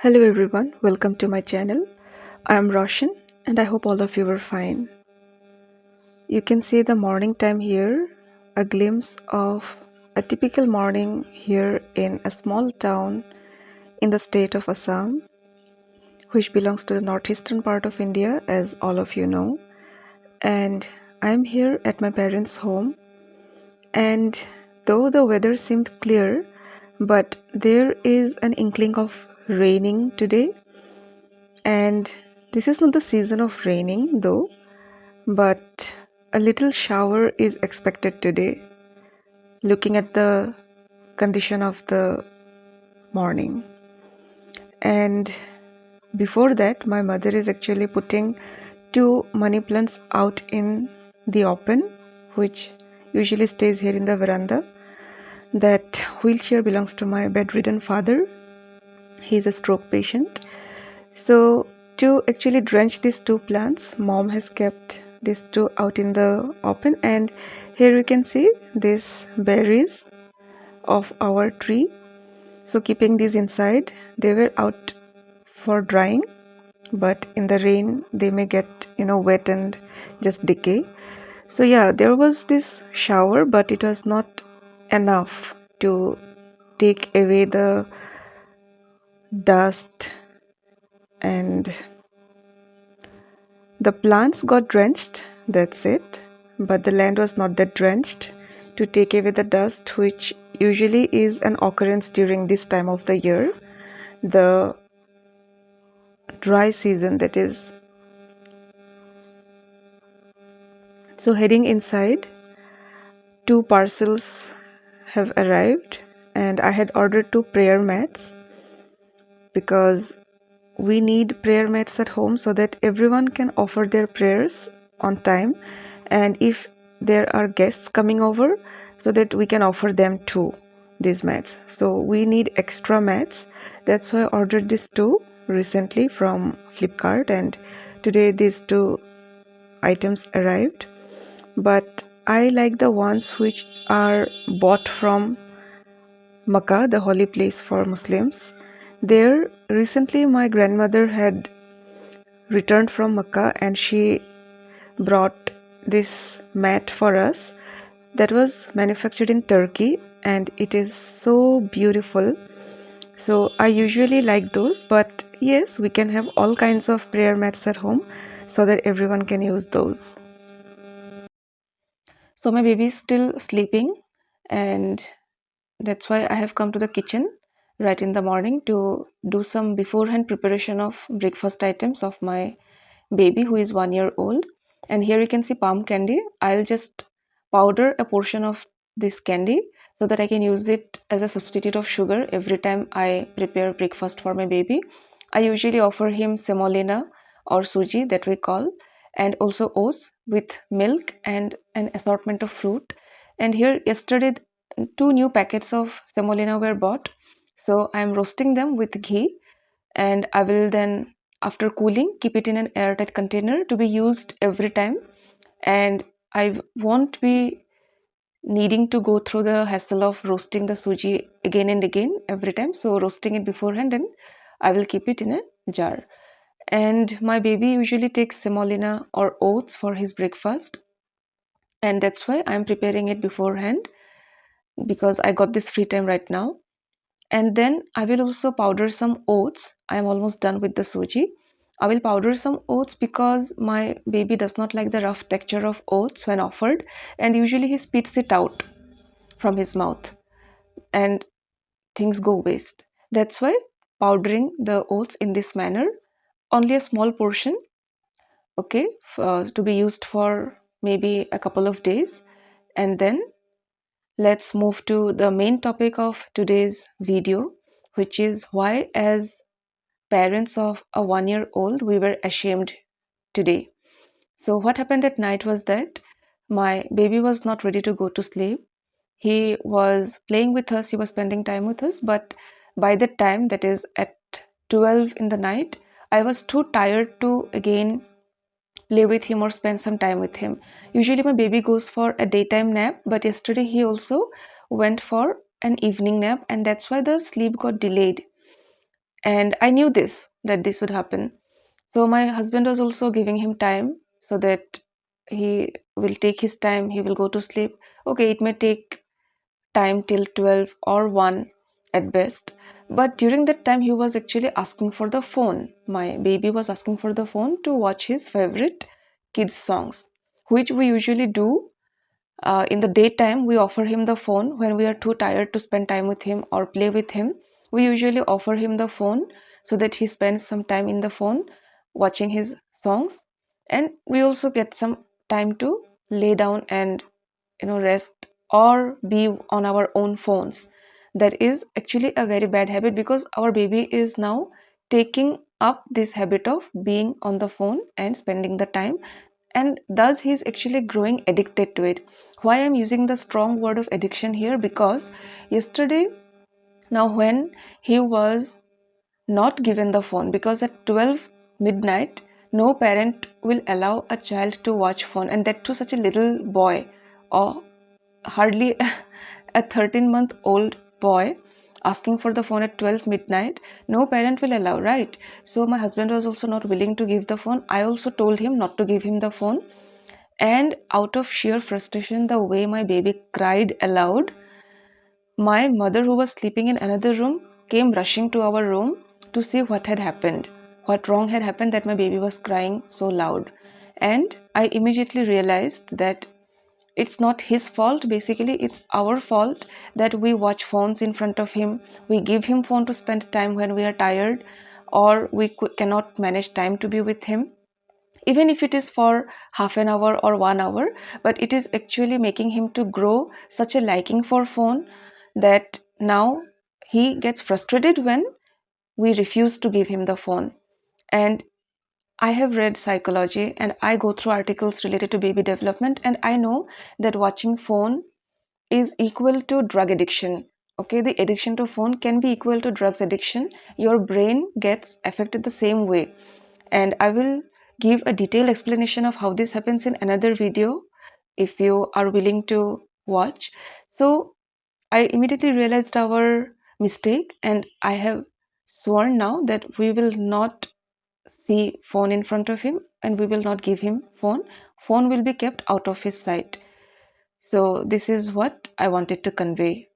Hello everyone, welcome to my channel. I am Roshan and I hope all of you are fine. You can see the morning time here, a glimpse of a typical morning here in a small town in the state of Assam, which belongs to the northeastern part of India, as all of you know. And I am here at my parents' home, and though the weather seemed clear, but there is an inkling of raining today. And this is not the season of raining though, but a little shower is expected today, looking at the condition of the morning. And before that, my mother is actually putting two money plants out in the open, which usually stays here in the veranda. That wheelchair belongs to my bedridden father. He's a stroke patient. So to actually drench these two plants, mom has kept these two out in the open, and here you can see these berries of our tree. So keeping these inside, they were out for drying, but in the rain they may get wet and just decay. So yeah, there was this shower, but it was not enough to take away the dust, and the plants got drenched, that's it, but the land was not that drenched to take away the dust, which usually is an occurrence during this time of the year, the dry season, that is. So heading inside, two parcels have arrived, and I had ordered two prayer mats because we need prayer mats at home so that everyone can offer their prayers on time, and if there are guests coming over, so that we can offer them too these mats. So we need extra mats. That's why I ordered these two recently from Flipkart, and today these two items arrived. But I like the ones which are bought from Makkah, the holy place for Muslims. There recently my grandmother had returned from Makkah, and she brought this mat for us that was manufactured in Turkey, and it is so beautiful. So I usually like those, but yes, we can have all kinds of prayer mats at home so that everyone can use those. So my baby is still sleeping, and that's why I have come to the kitchen right in the morning to do some beforehand preparation of breakfast items of my baby who is 1 year old. And here you can see palm candy. I'll just powder a portion of this candy so that I can use it as a substitute of sugar every time I prepare breakfast for my baby. I usually offer him semolina or suji, that we call, and also oats with milk and an assortment of fruit. And here yesterday two new packets of semolina were bought, so I am roasting them with ghee, and I will then, after cooling, keep it in an airtight container to be used every time. And I won't be needing to go through the hassle of roasting the suji again and again every time. So roasting it beforehand, and I will keep it in a jar. And my baby usually takes semolina or oats for his breakfast, and that's why I'm preparing it beforehand, because I got this free time right now. And then I will also powder some oats. I am almost done with the suji. I will powder some oats because my baby does not like the rough texture of oats when offered, and usually he spits it out from his mouth and things go waste. That's why powdering the oats in this manner, only a small portion, okay, to be used for maybe a couple of days. And then let's move to the main topic of today's video, which is why, as parents of a 1 year old, we were ashamed today. So, what happened at night was that my baby was not ready to go to sleep. He was playing with us, he was spending time with us, but by that time, that is at 12 in the night, I was too tired to again play with him or spend some time with him. Usually, my baby goes for a daytime nap, but yesterday he also went for an evening nap, and that's why the sleep got delayed. And I knew that this would happen. So my husband was also giving him time so that he will take his time, he will go to sleep. Okay, it may take time till 12 or 1 at best. But during that time, he was actually asking for the phone. My baby was asking for the phone to watch his favorite kids' songs, which we usually do. In the daytime, we offer him the phone when we are too tired to spend time with him or play with him. We usually offer him the phone so that he spends some time in the phone watching his songs, and we also get some time to lay down and rest or be on our own phones. That is actually a very bad habit because our baby is now taking up this habit of being on the phone and spending the time, and thus he's actually growing addicted to it. Why I'm using the strong word of addiction here? Because yesterday, now when he was not given the phone, because at 12 midnight no parent will allow a child to watch phone, and that to such a little boy, or hardly a 13-month-old boy asking for the phone at 12 midnight. No parent will allow, right? So my husband was also not willing to give the phone. I also told him not to give him the phone, and out of sheer frustration, the way my baby cried aloud, my mother, who was sleeping in another room, came rushing to our room to see what had happened, what wrong had happened that my baby was crying so loud. And I immediately realized that it's not his fault. Basically, it's our fault that we watch phones in front of him. We give him phone to spend time when we are tired, or we cannot manage time to be with him, even if it is for half an hour or 1 hour. But it is actually making him to grow such a liking for phone that now he gets frustrated when we refuse to give him the phone. And I have read psychology and I go through articles related to baby development, and I know that watching phone is equal to drug addiction. Okay, the addiction to phone can be equal to drugs addiction. Your brain gets affected the same way, and I will give a detailed explanation of how this happens in another video if you are willing to watch. So I immediately realized our mistake, and I have sworn now that we will not see phone in front of him, and we will not give him phone. Phone will be kept out of his sight. So this is what I wanted to convey.